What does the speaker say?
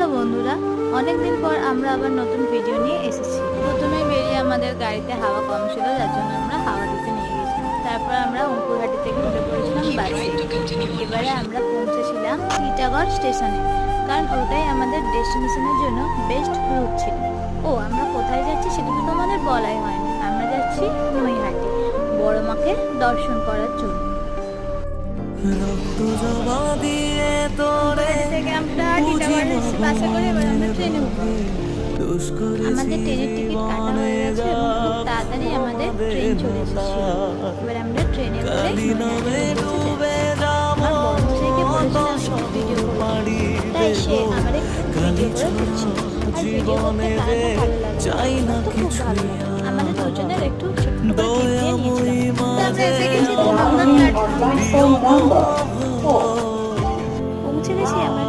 Hello বন্ধুরা, অনেকদিন পর আমরা আবার নতুন ভিডিও নিয়ে এসেছি। প্রথমে বেরিয়ে আমাদের গাড়িতে হাওয়া কম ছিল, যার জন্য আমরা হাওয়া দিতে নিয়ে গেছিলাম। তারপর আমরা অঙ্কুরহাটি থেকে উঠে পড়েছিলাম বাসে। এবারে আমরা পৌঁছেছিলাম টিটাগড় স্টেশনে, কারণ ওটাই আমাদের ডেস্টিনেশনের জন্য বেস্ট রুট ছিল। ও আমরা কোথায় যাচ্ছি সেটা তো আমাদের বলাই হয়নি। আমরা যাচ্ছি নৈহাটি বড় মাকে দর্শন করার জন্য। থেকে আমরা টিটাগড় বাসে করে এবার আমরা ট্রেনে উঠবো। আমাদের ট্রেনের টিকিট কাটা হয়ে গেছে এবং খুব তাড়াতাড়ি আমাদের ট্রেন চলে এসেছিল। এবার আমরা ট্রেনে করে আমার বন্ধুদেরকে বলেছিলাম ভিডিও করে, তাই সে আমার ভিডিও করে দিচ্ছিল। আর ভিডিও করতে কারণটা ভালো লাগছে, খুব ভালো লাগে। আমাদের দুজনের একটু ছোট্ট করে টিপ দিয়ে নিয়েছিলাম। আমরা এসে গেছি পৌঁছে গেছি আমরা